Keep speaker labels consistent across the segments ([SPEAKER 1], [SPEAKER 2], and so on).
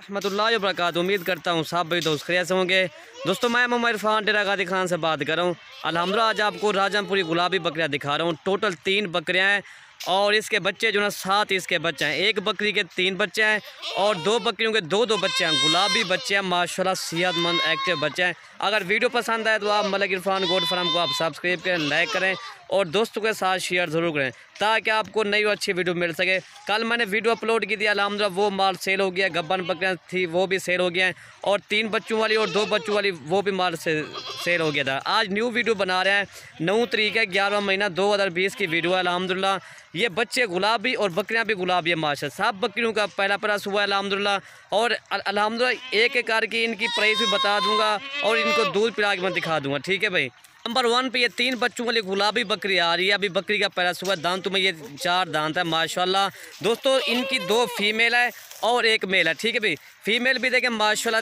[SPEAKER 1] रहमतुल्लाहि व बरकातहू। उम्मीद करता हूँ सब भाई दोस्त खैरियत से होंगे। दोस्तों मैं मोहम्मद इरफान डेरा गाजी खान से बात कर रहा हूँ। अल्हम्दुलिल्लाह आज आपको राजमपुरी गुलाबी बकरियाँ दिखा रहा हूँ। टोटल 3 बकरियाँ हैं और इसके बच्चे जो है 7 इसके बच्चे हैं। एक बकरी के 3 बच्चे हैं और 2 बकरियों के 2 बच्चे हैं। गुलाबी बच्चे हैं माशाल्लाह, सेहतमंद एक्टिव बच्चे हैं। अगर वीडियो पसंद आए तो आप मलिक इरफान गोट फार्म को आप सब्सक्राइब करें, लाइक करें और दोस्तों के साथ शेयर ज़रूर करें ताकि आपको नई और अच्छी वीडियो मिल सके। कल मैंने वीडियो अपलोड की थी, अल्हम्दुलिल्लाह वो माल सेल हो गया। गब्बन बकरियाँ थी वो भी सेल हो गया है और 3 बच्चों वाली और 2 बच्चों वाली वो भी माल सेल हो गया था। आज न्यू वीडियो बना रहे हैं। 9 तारीख है 11वां महीना 2020 की वीडियो है। अल्हम्दुलिल्लाह ये बच्चे गुलाबी और बकरियां भी गुलाबी है माशाल्लाह। सब बकरियों का पहला परस हुआ है अल्हम्दुलिल्लाह। और अल्हम्दुलिल्लाह एक एक करके इनकी प्राइस भी बता दूंगा और इनको दूध पिला के मैं दिखा दूंगा, ठीक है भाई। नंबर 1 पे ये 3 बच्चों वाली गुलाबी बकरी आ रही है। अभी बकरी का पहला सुबह दांत में ये 4 दांत है माशाल्लाह। दोस्तों इनकी 2 फीमेल है और 1 मेल है, ठीक है भाई। फीमेल भी देखें माशाल्लाह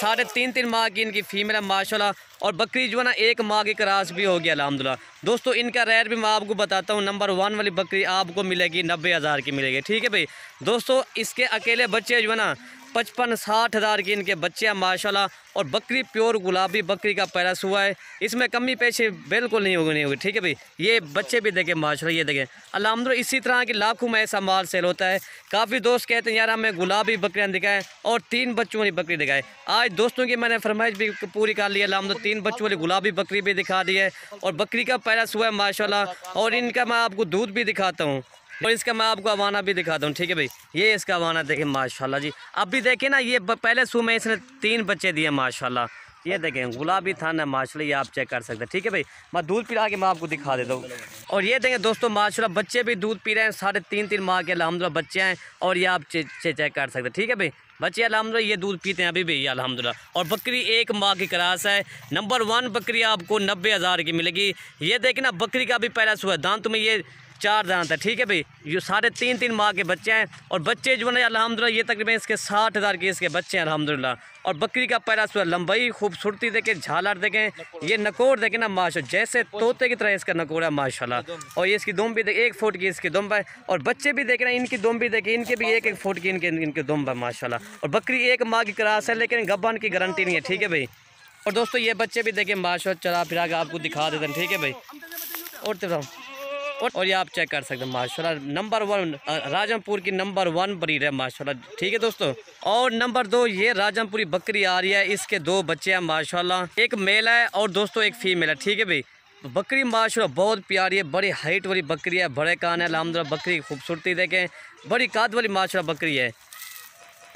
[SPEAKER 1] 3.5 माह की इनकी फीमेल है माशाल्लाह। और बकरी जो है ना 1 माह की क्रॉस भी हो गया अल्हम्दुलिल्लाह। दोस्तों इनका रेट भी मैं आपको बताता हूँ। नंबर 1 वाली बकरी आपको मिलेगी 90,000 की मिलेगी, ठीक है भाई। दोस्तों इसके अकेले बच्चे जो है ना 55-60 हज़ार की इनके बच्चे हैं माशाल्लाह। और बकरी प्योर गुलाबी बकरी का पैरस हुआ है, इसमें कमी पेशी बिल्कुल नहीं होगी, ठीक है भाई। ये बच्चे भी देखें माशाल्लाह, ये देखें अल्हम्दुलिल्लाह। इसी तरह की लाखों में ऐसा माल सेल होता है। काफ़ी दोस्त कहते हैं यार हमें गुलाबी बकरियाँ दिखाएं और 3 बच्चों वाली बकरी दिखाएं। आज दोस्तों की मैंने फरमाइश भी पूरी कर ली है अल्हम्दुलिल्लाह। 3 बच्चों वाली गुलाबी बकरी भी दिखा दी है और बकरी का पैरस हुआ है माशाल्लाह। और इनका मैं आपको दूध भी दिखाता हूँ और इसका मैं आपको अवाना भी दिखाता हूँ, ठीक है भाई। ये इसका अवाना देखें माशाल्लाह जी। अभी देखें ना ये पहले सुबह में इसने 3 बच्चे दिए माशाल्लाह। ये देखें गुलाबी थान है माशाल्लाह, ये आप चेक कर सकते हैं, ठीक है भाई। मैं दूध पिला के मैं आपको दिखा देता हूँ। और ये देखें दोस्तों माशाल्लाह बच्चे भी दूध पी रहे हैं। 3.5 माह के अल्हम्दुलिल्लाह बच्चे हैं और ये आप चेक कर सकते हैं, ठीक है भाई। बच्चे अल्हम्दुलिल्लाह ये दूध पीते हैं अभी भी अल्हम्दुलिल्लाह। और बकरी 1 माह की क्रॉस है। नंबर 1 बकरी आपको 90,000 की मिलेगी। ये देखें ना बकरी का भी पहला सुबह दांत में ये 4 दांत है, ठीक है भाई। ये 3.5 माह के बच्चे हैं और बच्चे जो है अल्हम्दुलिल्लाह ये तकरीबन इसके 60,000 के इसके बच्चे हैं अल्हम्दुलिल्लाह। और बकरी का पैरा सुबह लंबाई खूबसूरती देखें, झालर देखें, ये नकोर देखें ना माशाल्लाह, जैसे तोते की तरह इसका नकोर है माशाल्लाह। और ये इसकी दुम भी देखें 1 फुट की इसकी दुम है। और बच्चे भी देखें ना इनकी दुम भी देखें, इनके भी 1-1 फुट की इनके दुम है माशाल्लाह। और बकरी 1 माह की क्रॉस है लेकिन गब्बन की गारंटी नहीं है, ठीक है भाई। और दोस्तों ये बच्चे भी देखें माशाल्लाह, चला फिरा के आपको दिखा देते हैं, ठीक है भाई। और ये आप चेक कर सकते हैं माशाल्लाह। नंबर 1 राजमपुर की नंबर 1 ब्रीड है माशाल्लाह, ठीक है दोस्तों। और नंबर 2 ये राजमपुरी बकरी आ रही है। इसके 2 बच्चे हैं माशाल्लाह, 1 मेल है और दोस्तों 1 फीमेल है, ठीक है भाई। बकरी माशाल्लाह बहुत प्यारी है, बड़ी हाइट वाली बकरी है, बड़े कान है अल्हम्दुलिल्लाह। बकरी की खूबसूरती देखें, बड़ी काद वाली माशाल्लाह बकरी है।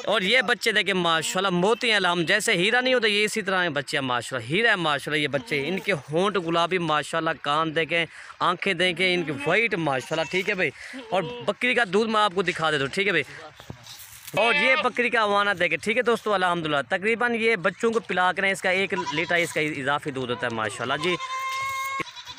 [SPEAKER 1] और ये बच्चे देखें माशाल्लाह मोती हैं अल्हम्दुलिल्लाह, जैसे हीरा नहीं होता ये इसी तरह के बच्चे हैं माशाल्लाह, हीरा है माशाल्लाह ये बच्चे। इनके होंठ गुलाबी माशाल्लाह, कान देखें, आंखें देखें इनकी वाइट माशाल्लाह, ठीक है भाई। और बकरी का दूध मैं आपको दिखा देता हूँ, ठीक है भाई। और ये बकरी का अवाना देखें, ठीक है दोस्तों अल्हम्दुलिल्लाह। तकरीबन ये बच्चों को पिला कर इसका 1 लीटर इसका इजाफी दूध होता है माशाल्लाह जी।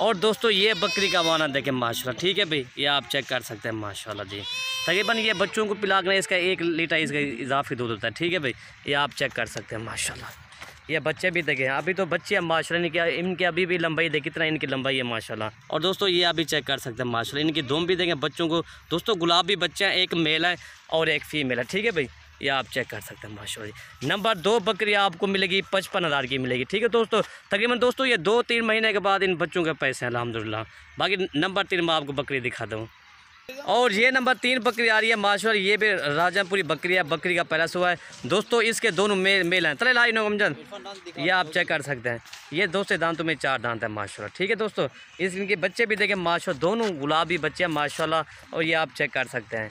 [SPEAKER 1] और दोस्तों ये बकरी का अवाना देखें माशाल्लाह, ठीक है भाई। ये आप चेक कर सकते हैं माशाल्लाह जी। तकरीबन ये बच्चों को पिला कर इसका 1 लीटर इसका इजाफी दूध होता है, ठीक है भाई। ये आप चेक कर सकते हैं माशाल्लाह। ये बच्चे भी देखें, अभी तो बच्चे हैं माशाल्लाह, इनकी अभी भी लंबाई देखें कितना इनकी लंबाई है माशाल्लाह। और दोस्तों ये अभी चेक कर सकते हैं माशाल्लाह, इनकी दुम भी देखें बच्चों को। दोस्तों गुलाबी बच्चे हैं, 1 मेल है और 1 फीमेल है, ठीक है भाई। ये आप चेक कर सकते हैं माशाल्लाह। नंबर 2 बकरी आपको मिलेगी 55,000 की मिलेगी, ठीक है दोस्तों। तकरीबन दोस्तों ये 2-3 महीने के बाद इन बच्चों के पैसे हैं अल्हम्दुलिल्लाह। बाकी नंबर 3 मैं आपको बकरी दिखाता हूँ। और ये नंबर 3 बकरी आ रही है माशाल्लाह, ये भी राजमपुरी बकरी है। बकरी का पैरस हुआ है दोस्तों, इसके दोनों मेल हैं। तले लाई नमजन, ये आप चेक कर सकते हैं। ये दोस्तों दांतों में 4 दांत है माशाल्लाह, ठीक है दोस्तों। इनके बच्चे भी देखें माशाल्लाह, दोनों गुलाबी बच्चे हैं माशाल्लाह। और ये आप चेक कर सकते हैं।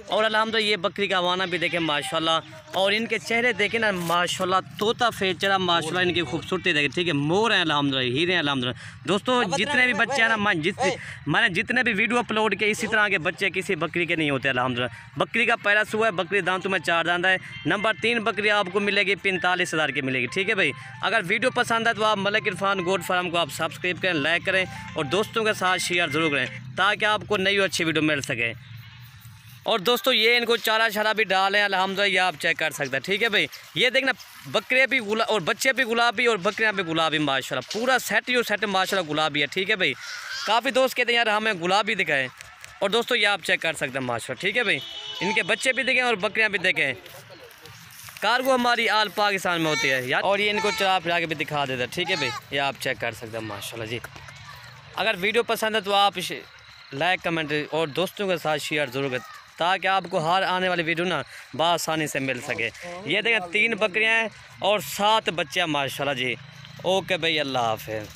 [SPEAKER 1] और अल्हम्दुलिल्लाह ये बकरी का अवाना भी देखें माशाल्लाह। और इनके चेहरे देखें ना माशाल्लाह, तोता फेस चेहरा माशाल्लाह, इनकी खूबसूरती देखें, ठीक है। मोर हैं अल्हम्दुलिल्लाह, हीरे हैं अल्हम्दुलिल्लाह। दोस्तों जितने भी बच्चे हैं ना मैंने जितने भी वीडियो अपलोड किए इसी तरह के बच्चे किसी बकरी के नहीं होते अल्हम्दुलिल्लाह। बकरी का पैरस हुआ है, बकरी दांतों में 4 दांत है। नंबर 3 बकरी आपको मिलेगी 45,000 की मिलेगी, ठीक है भाई। अगर वीडियो पसंद है तो आप मलिक इरफान गोट फार्म को आप सब्सक्राइब करें, लाइक करें और दोस्तों के साथ शेयर ज़रूर करें ताकि आपको नई और अच्छी वीडियो मिल सके। और दोस्तों ये इनको चारा छारा भी डालें अल्हम्दुलिल्लाह, ये आप चेक कर सकते हैं, ठीक है भाई। ये देखना बकरे भी और बच्चे भी गुलाबी और बकरियाँ भी गुलाबी माशाल्लाह, पूरा सेट ही सेट माशाल्लाह गुलाबी है, ठीक है भाई। काफ़ी दोस्त कहते हैं यार हमें गुलाबी दिखाएं। और दोस्तों ये आप चेक कर सकते हैं माशाल्लाह, ठीक है भाई। इनके बच्चे भी देखें और बकरियाँ भी देखें। कार्गो हमारी आल पाकिस्तान में होती है यार। और ये इनको चला फिरा के भी दिखा देता है, ठीक है भाई, ये आप चेक कर सकते हैं माशाल्लाह जी। अगर वीडियो पसंद है तो आप लाइक कमेंट और दोस्तों के साथ शेयर ज़रूर करें, ताकि आपको हर आने वाली वीडियो ना बआसानी से मिल सके। ये देखें 3 बकरियां हैं और 7 बच्चे हैं माशाल्लाह जी। ओके भाई, अल्लाह हाफ़िज़।